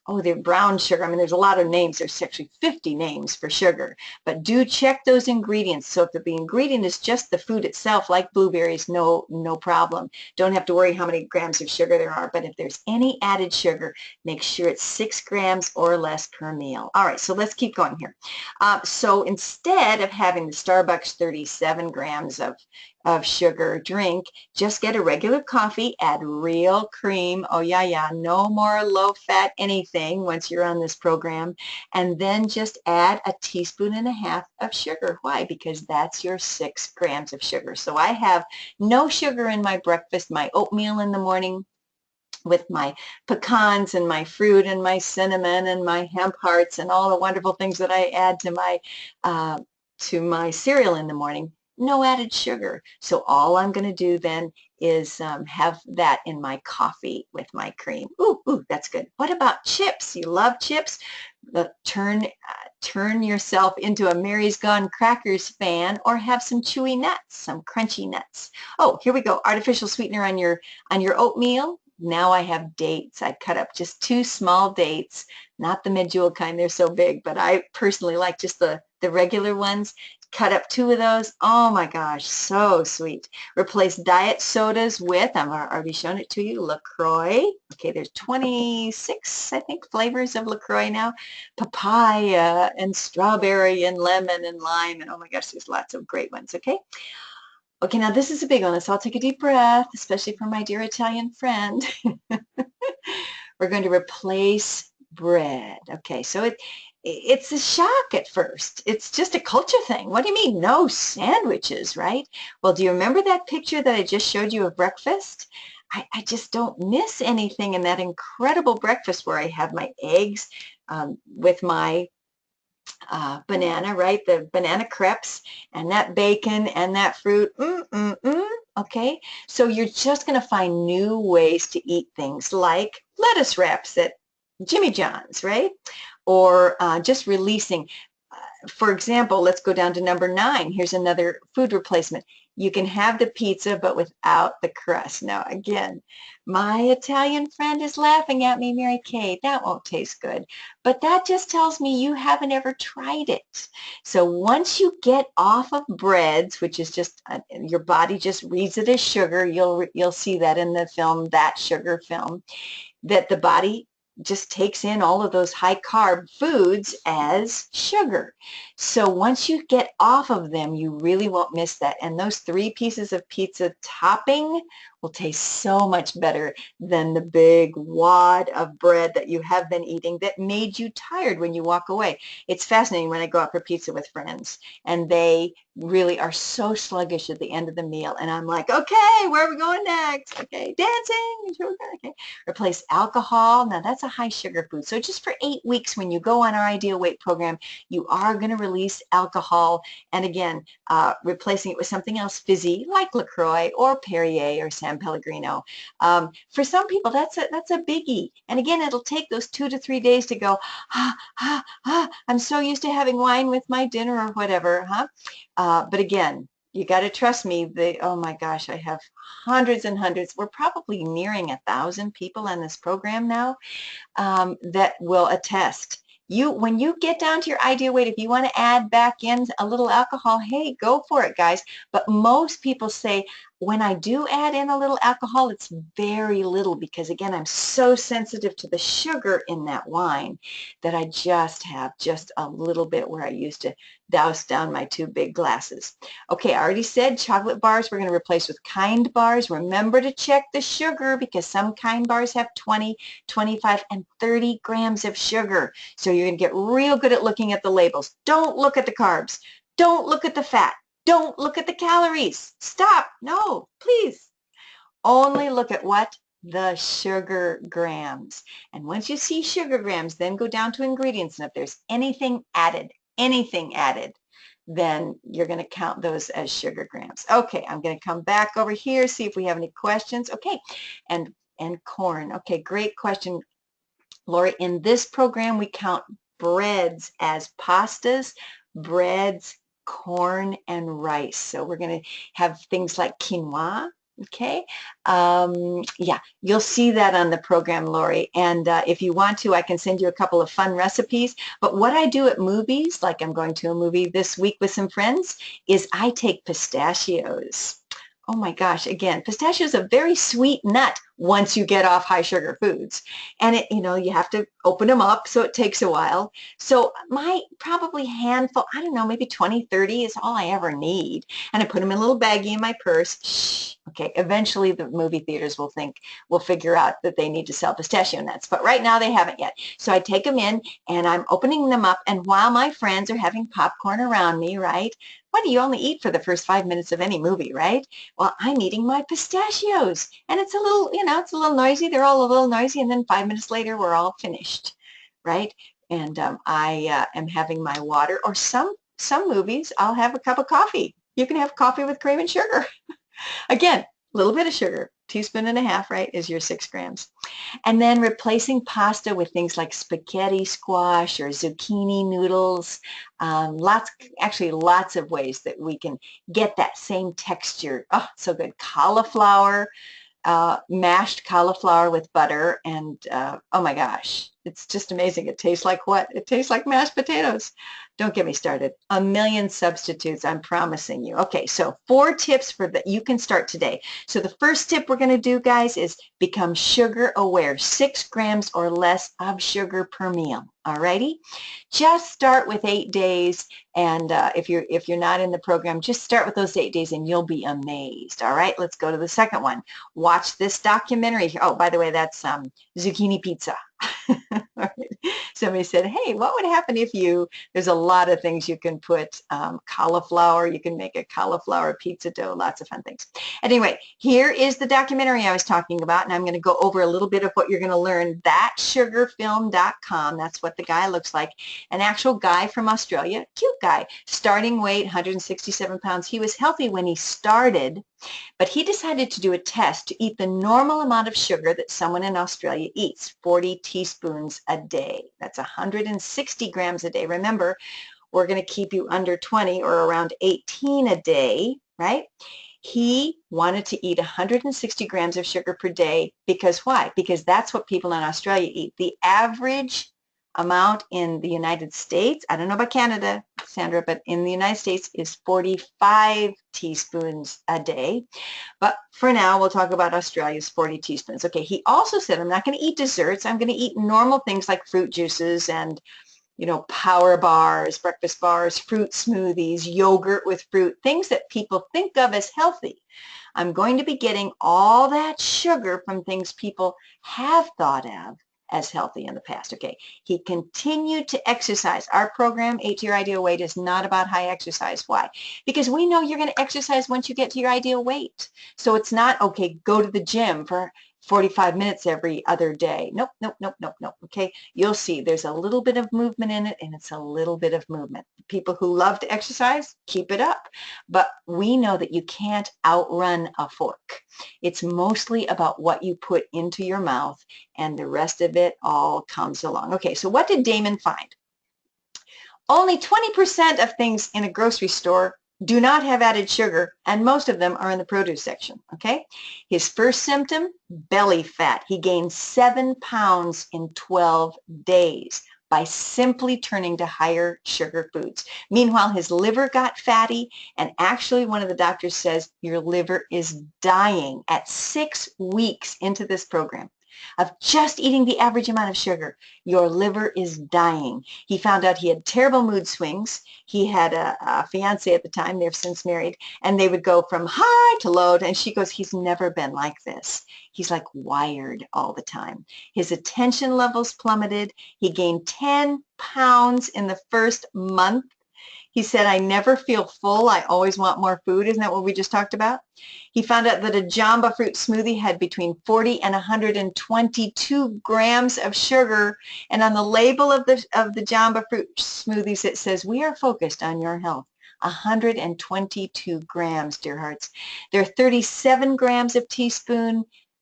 oh, they're brown sugar. I mean, there's a lot of names. There's actually 50 names for sugar. But do check those ingredients. So if the ingredient is just the food itself, like blueberries, no problem. Don't have to worry how many grams of sugar there are. But if there's any added sugar, make sure it's 6 grams or less per meal. All right, so let's keep going here. So instead of having the Starbucks 37 grams of sugar drink, just get a regular coffee, add real cream. Oh yeah, no more low-fat anything once you're on this program. And then just add a teaspoon and a half of sugar. Why? Because that's your 6 grams of sugar. So I have no sugar in my breakfast, my oatmeal in the morning with my pecans and my fruit and my cinnamon and my hemp hearts and all the wonderful things that I add to my cereal in the morning. No added sugar. So all I'm going to do then is have that in my coffee with my cream. Ooh, that's good. What about chips? You love chips? Turn yourself into a Mary's Gone Crackers fan, or have some chewy nuts, some crunchy nuts. Oh, here we go. Artificial sweetener on your oatmeal. Now I have dates. I cut up just 2 small dates, not the medjool kind. They're so big, but I personally like just the regular ones. Cut up 2 of those. Oh my gosh, so sweet. Replace diet sodas with, I've already shown it to you, LaCroix. Okay, there's 26, I think, flavors of LaCroix now. Papaya and strawberry and lemon and lime, and oh my gosh, there's lots of great ones, okay? Okay, now this is a big one, so I'll take a deep breath, especially for my dear Italian friend. We're going to replace bread. Okay, so it's a shock at first. It's just a culture thing. What do you mean, no sandwiches, right? Well, do you remember that picture that I just showed you of breakfast? I just don't miss anything in that incredible breakfast where I have my eggs with my banana, right? The banana crepes and that bacon and that fruit. Okay, so you're just going to find new ways to eat things like lettuce wraps at Jimmy John's, right? Or just releasing. For example, let's go down to number 9. Here's another food replacement. You can have the pizza, but without the crust. Now, again, my Italian friend is laughing at me, Mary Kay. That won't taste good. But that just tells me you haven't ever tried it. So once you get off of breads, which is just, your body just reads it as sugar, you'll see that in the film, That Sugar film, that the body just takes in all of those high carb foods as sugar. So once you get off of them, you really won't miss that. And those 3 pieces of pizza topping will taste so much better than the big wad of bread that you have been eating that made you tired when you walk away. It's fascinating when I go out for pizza with friends and they really are so sluggish at the end of the meal. And I'm like, okay, where are we going next? Okay, dancing. Okay. Replace alcohol. Now that's a high sugar food. So just for 8 weeks when you go on our Ideal Weight program, you are going to release alcohol. And again, replacing it with something else fizzy like LaCroix or Perrier or San Pellegrino. For some people, that's a biggie. And again, it'll take those 2 to 3 days to go, I'm so used to having wine with my dinner or whatever, huh? But again, you got to trust me. Oh my gosh, I have hundreds and hundreds. We're probably nearing 1,000 people on this program now that will attest. When you get down to your ideal weight, if you want to add back in a little alcohol, hey, go for it, guys. But most people say, when I do add in a little alcohol, it's very little because, again, I'm so sensitive to the sugar in that wine that I just have just a little bit where I used to douse down my 2 big glasses. Okay, I already said chocolate bars we're going to replace with Kind bars. Remember to check the sugar because some Kind bars have 20, 25, and 30 grams of sugar. So you're going to get real good at looking at the labels. Don't look at the carbs. Don't look at the fat. Don't look at the calories. Stop. No, please. Only look at what? The sugar grams. And once you see sugar grams, then go down to ingredients. And if there's anything added, then you're going to count those as sugar grams. Okay, I'm going to come back over here, see if we have any questions. Okay, and corn. Okay, great question, Lori. In this program, we count breads as pastas, breads, corn, and rice. So we're going to have things like quinoa. Okay. Yeah, you'll see that on the program, Lori. And if you want to, I can send you a couple of fun recipes. But what I do at movies, like I'm going to a movie this week with some friends, is I take pistachios. Oh my gosh, again, pistachio is a very sweet nut once you get off high sugar foods. And you have to open them up, so it takes a while. So my probably handful, I don't know, maybe 20, 30 is all I ever need. And I put them in a little baggie in my purse. Shh. Okay, eventually the movie theaters will figure out that they need to sell pistachio nuts. But right now they haven't yet. So I take them in and I'm opening them up. And while my friends are having popcorn around me, right? What do you only eat for the first 5 minutes of any movie, right? Well, I'm eating my pistachios. And it's a little, it's a little noisy. They're all a little noisy. And then 5 minutes later, we're all finished, right? And I am having my water. Or some movies, I'll have a cup of coffee. You can have coffee with cream and sugar. Again, a little bit of sugar, 1.5 teaspoons, right, is your 6 grams. And then replacing pasta with things like spaghetti squash or zucchini noodles. Lots of ways that we can get that same texture. Oh, so good. Cauliflower, mashed cauliflower with butter, and oh my gosh, it's just amazing. It tastes like what? It tastes like mashed potatoes. Don't get me started. A million substitutes, I'm promising you. Okay, so 4 tips for that you can start today. So the first tip we're going to do, guys, is become sugar aware. 6 grams or less of sugar per meal. Alrighty, just start with 8 days, and if you're not in the program, just start with those 8 days, and you'll be amazed. All right, let's go to the second one. Watch this documentary. Oh, by the way, that's zucchini pizza. Somebody said, hey, what would happen if there's a lot of things you can put, cauliflower, you can make a cauliflower pizza dough, lots of fun things. Anyway, here is the documentary I was talking about, and I'm going to go over a little bit of what you're going to learn. Thatsugarfilm.com, that's what the guy looks like. An actual guy from Australia, cute guy, starting weight, 167 pounds. He was healthy when he started, but he decided to do a test to eat the normal amount of sugar that someone in Australia eats, 40 teaspoons a day. That's 160 grams a day. Remember, we're going to keep you under 20 or around 18 a day, right? He wanted to eat 160 grams of sugar per day because why? Because that's what people in Australia eat. The average amount in the United States, I don't know about Canada, Sandra, but in the United States is 45 teaspoons a day. But for now, we'll talk about Australia's 40 teaspoons. Okay, he also said, I'm not going to eat desserts. I'm going to eat normal things like fruit juices and, power bars, breakfast bars, fruit smoothies, yogurt with fruit, things that people think of as healthy. I'm going to be getting all that sugar from things people have thought of as healthy in the past. Okay, he continued to exercise. Our program, 8 to Your Ideal Weight, is not about high exercise. Why? Because we know you're going to exercise once you get to your ideal weight. So it's not, okay, go to the gym for 45 minutes every other day. Nope, nope, nope, nope, nope. Okay, you'll see there's a little bit of movement in it, and it's a little bit of movement. People who love to exercise, keep it up. But we know that you can't outrun a fork. It's mostly about what you put into your mouth, and the rest of it all comes along. Okay, so what did Damon find? Only 20% of things in a grocery store do not have added sugar, and most of them are in the produce section, okay? His first symptom, belly fat. He gained 7 pounds in 12 days by simply turning to higher sugar foods. Meanwhile, his liver got fatty, and actually one of the doctors says your liver is dying at 6 weeks into this program of just eating the average amount of sugar. Your liver is dying. He found out he had terrible mood swings. He had a fiance at the time. They've since married, and they would go from high to low, and she goes, he's never been like this. He's like wired all the time. His attention levels plummeted. He gained 10 pounds in the first month. He said, I never feel full. I always want more food. Isn't that what we just talked about? He found out that a Jamba fruit smoothie had between 40 and 122 grams of sugar. And on the label of the Jamba fruit smoothies, it says, we are focused on your health. 122 grams, dear hearts. There are 37 grams of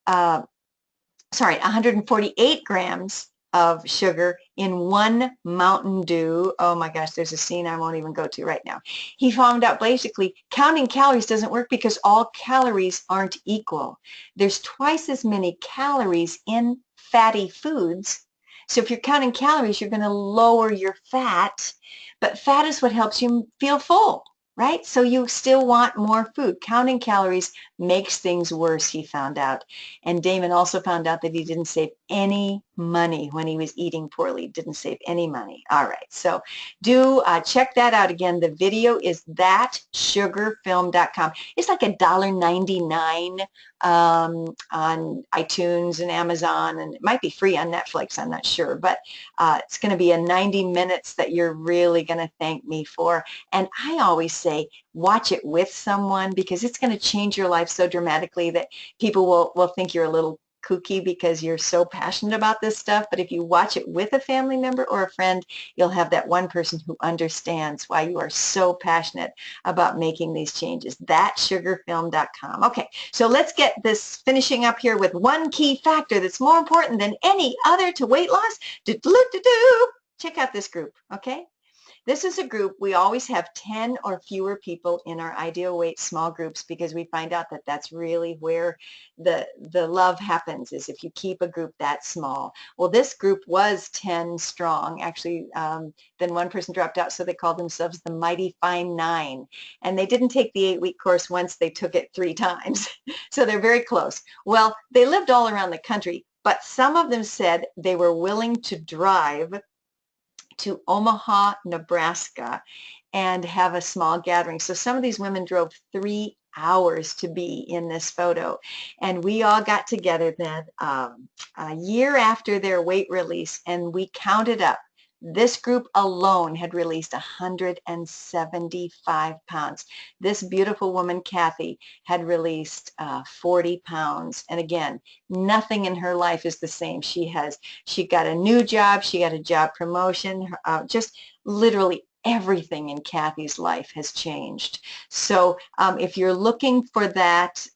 148 grams of sugar in one Mountain Dew. Oh my gosh, there's a scene I won't even go to right now. He found out basically counting calories doesn't work because all calories aren't equal. There's twice as many calories in fatty foods. So if you're counting calories, you're going to lower your fat, but fat is what helps you feel full, right? So you still want more food. Counting calories makes things worse, he found out. And Damon also found out that he didn't save any money when he was eating poorly. Didn't save any money. All right, so do check that out again. The video is thatsugarfilm.com. It's like $1.99 on iTunes and Amazon, and it might be free on Netflix, I'm not sure, but it's going to be a 90 minutes that you're really going to thank me for. And I always say watch it with someone, because it's going to change your life so dramatically that people will think you're a little kooky because you're so passionate about this stuff. But if you watch it with a family member or a friend, you'll have that one person who understands why you are so passionate about making these changes. Thatsugarfilm.com. Okay, so let's get this finishing up here with one key factor that's more important than any other to weight loss. Check out this group, okay? This is a group, we always have 10 or fewer people in our Ideal Weight small groups, because we find out that that's really where the love happens, is if you keep a group that small. Well, this group was 10 strong. Actually, then one person dropped out, so they called themselves the Mighty Fine Nine. And they didn't take the 8-week course once, they took it 3 times. So they're very close. Well, they lived all around the country, but some of them said they were willing to drive to Omaha, Nebraska, and have a small gathering. So some of these women drove 3 hours to be in this photo. And we all got together then a year after their weight release, and we counted up. This group alone had released 175 pounds. This beautiful woman, Kathy, had released 40 pounds. And again, nothing in her life is the same. She got a new job, she got a job promotion, just literally everything in Kathy's life has changed. So if you're looking for that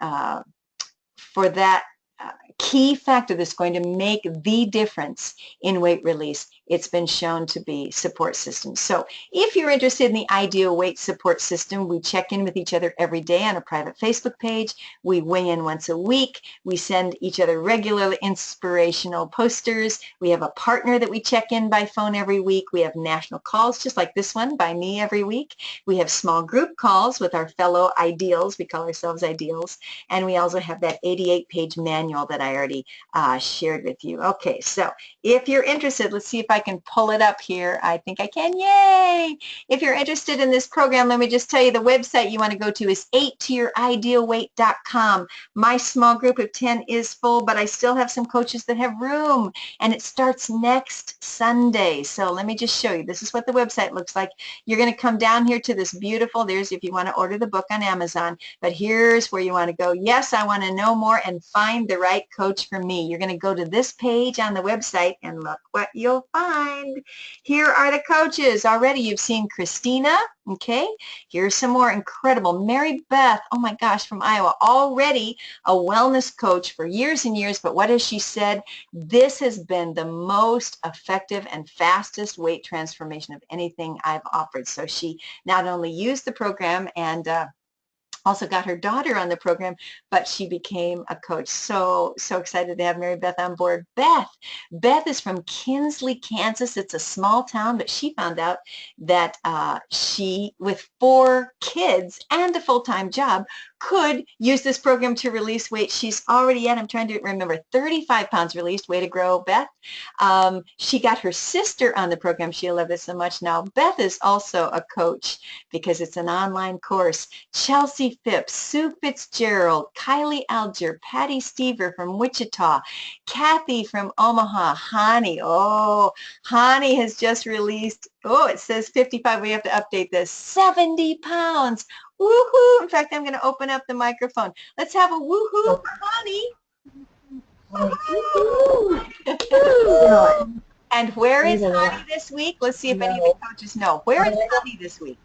key factor that's going to make the difference in weight release, it's been shown to be support systems. So if you're interested in the Ideal Weight support system, we check in with each other every day on a private Facebook page. We weigh in once a week. We send each other regular inspirational posters. We have a partner that we check in by phone every week. We have national calls just like this one by me every week. We have small group calls with our fellow ideals. We call ourselves ideals. And we also have that 88-page manual that I already shared with you. Okay, so if you're interested, let's see if I can pull it up here. I think I can. Yay! If you're interested in this program, let me just tell you the website you want to go to is 8toyouridealweight.com. My small group of 10 is full, but I still have some coaches that have room, and it starts next Sunday. So let me just show you. This is what the website looks like. You're going to come down here to this beautiful, there's if you want to order the book on Amazon, but here's where you want to go. Yes, I want to know more and find the right coach for me. You're going to go to this page on the website and look what you'll find. Here are the coaches. Already you've seen Christina. Okay, here's some more incredible. Mary Beth, oh my gosh, from Iowa, already a wellness coach for years and years, but what has she said? This has been the most effective and fastest weight transformation of anything I've offered. So she not only used the program and also got her daughter on the program, but she became a coach. So excited to have Mary Beth on board. Beth is from Kinsley, Kansas. It's a small town, but she found out that she, with 4 kids and a full-time job, could use this program to release weight. She's already at, I'm trying to remember, 35 pounds released. Way to grow, Beth. She got her sister on the program. She'll love this so much. Now, Beth is also a coach because it's an online course. Chelsea Phipps, Sue Fitzgerald, Kylie Alger, Patty Stever from Wichita, Kathy from Omaha, Hani. Oh, Hani has just released, oh, it says 55. We have to update this. 70 pounds. Woohoo! In fact, I'm going to open up the microphone. Let's have a woohoo for Hani. And where is Hani this week? Let's see if any of the coaches know. Where is Hani this week?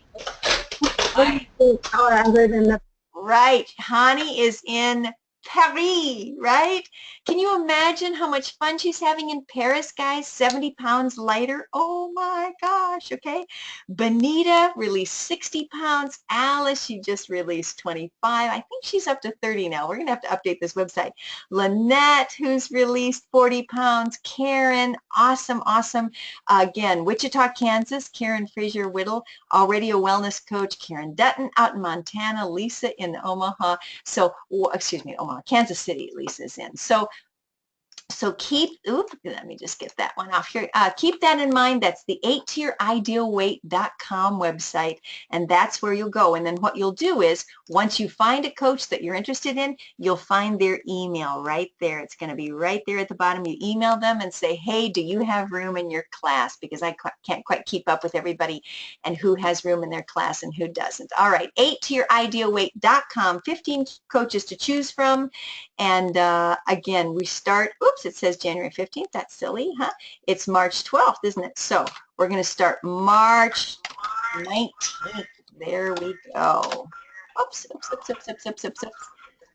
Right. Hani is in Paris, right? Can you imagine how much fun she's having in Paris, guys? 70 pounds lighter. Oh my gosh, okay? Benita released 60 pounds. Alice, she just released 25. I think she's up to 30 now. We're going to have to update this website. Lynette, who's released 40 pounds. Karen, awesome, awesome. Again, Wichita, Kansas. Karen Frazier Whittle, already a wellness coach. Karen Dutton out in Montana. Lisa in Omaha. So, excuse me, Omaha, Kansas City, Lisa's in. So keep, let me just get that one off here. Keep that in mind. That's the 8toyouridealweight.com website, and that's where you'll go. And then what you'll do is, once you find a coach that you're interested in, you'll find their email right there. It's going to be right there at the bottom. You email them and say, hey, do you have room in your class? Because I can't quite keep up with everybody and who has room in their class and who doesn't. All right, 8toyouridealweight.com, 15 coaches to choose from. And again, we start, it says January 15th. That's silly, huh? It's March 12th, isn't it? So we're going to start March 19th. There we go. Oops.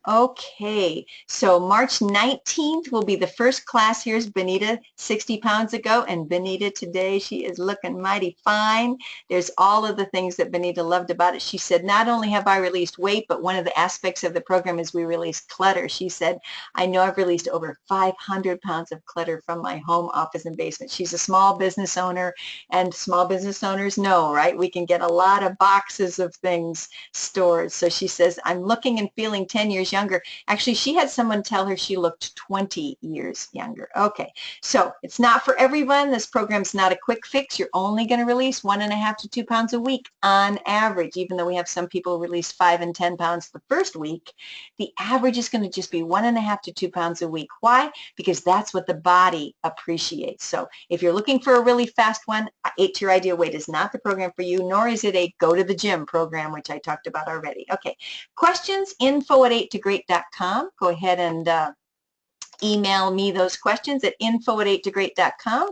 Okay, so March 19th will be the first class. Here's Benita 60 pounds ago, and Benita today, she is looking mighty fine. There's all of the things that Benita loved about it. She said, not only have I released weight, but one of the aspects of the program is we release clutter. She said, I know I've released over 500 pounds of clutter from my home, office, and basement. She's a small business owner, and small business owners know, right? We can get a lot of boxes of things stored. So she says, I'm looking and feeling 10 years younger. Actually, she had someone tell her she looked 20 years younger. Okay, so it's not for everyone. This program's not a quick fix. You're only going to release 1.5 to 2 pounds a week on average, even though we have some people release 5 and 10 pounds the first week. The average is going to just be 1.5 to 2 pounds a week. Why? Because that's what the body appreciates. So if you're looking for a really fast one, 8 to Your Ideal Weight is not the program for you, nor is it a go to the gym program, which I talked about already. Okay, questions, info@8togreat.com. Go ahead and email me those questions at info@8togreat.com,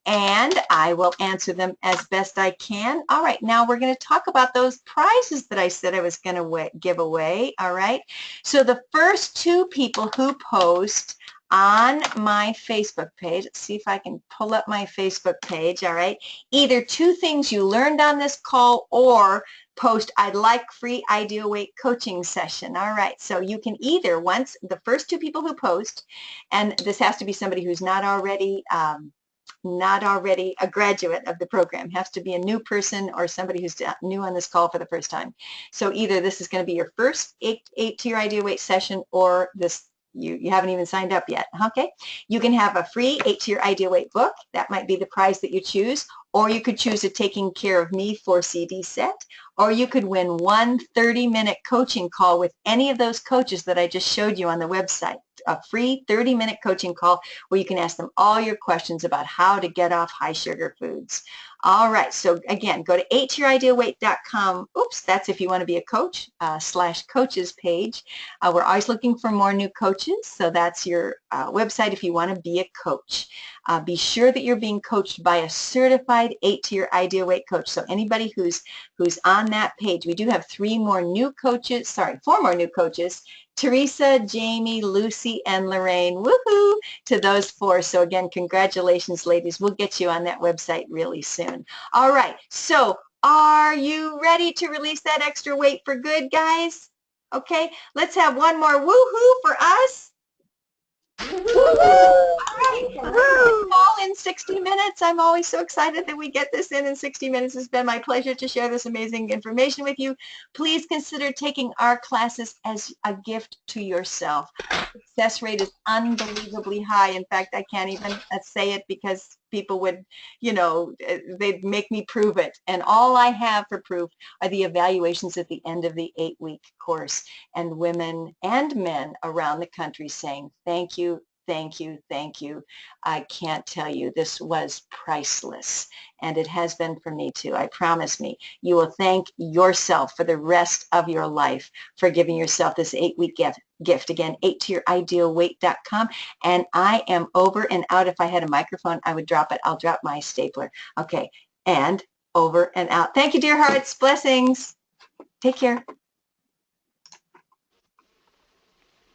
and I will answer them as best I can. All right, now we're going to talk about those prizes that I said I was going to give away. All right, so the first 2 people who post on my Facebook page, let's see if I can pull up my Facebook page, all right, either 2 things you learned on this call or post, I'd like free Ideal Weight coaching session. All right, so you can either, once the first 2 people who post, and this has to be somebody who's not already a graduate of the program, has to be a new person or somebody who's new on this call for the first time. So either this is going to be your first 8 to Your Ideal Weight session, or this you haven't even signed up yet. Okay. You can have a free 8 to Your Ideal Weight book. That might be the prize that you choose. Or you could choose a Taking Care of Me 4CD set. Or you could win one 30-minute coaching call with any of those coaches that I just showed you on the website. A free 30-minute coaching call where you can ask them all your questions about how to get off high sugar foods. All right, so again, go to 8toyouridealweight.com. Oops, that's if you want to be a coach, /coaches page. We're always looking for more new coaches, so that's your website if you want to be a coach. Be sure that you're being coached by a certified 8 to Your Ideal Weight coach. So anybody who's on that page, we do have 4 more new coaches. Teresa, Jamie, Lucy, and Lorraine. Woohoo! To those 4. So again, congratulations, ladies. We'll get you on that website really soon. All right. So are you ready to release that extra weight for good, guys? Okay. Let's have one more woohoo for us. All right. All in 60 minutes. I'm always so excited that we get this in 60 minutes. It's been my pleasure to share this amazing information with you. Please consider taking our classes as a gift to yourself. Success rate is unbelievably high. In fact, I can't even say it because people would, they'd make me prove it. And all I have for proof are the evaluations at the end of the 8-week course, and women and men around the country saying, thank you, thank you, thank you. I can't tell you, this was priceless. And it has been for me too. I promise me, you will thank yourself for the rest of your life for giving yourself this 8-week gift. Again, 8toyouridealweight.com. And I am over and out. If I had a microphone, I would drop it. I'll drop my stapler. Okay. And over and out. Thank you, dear hearts. Blessings. Take care.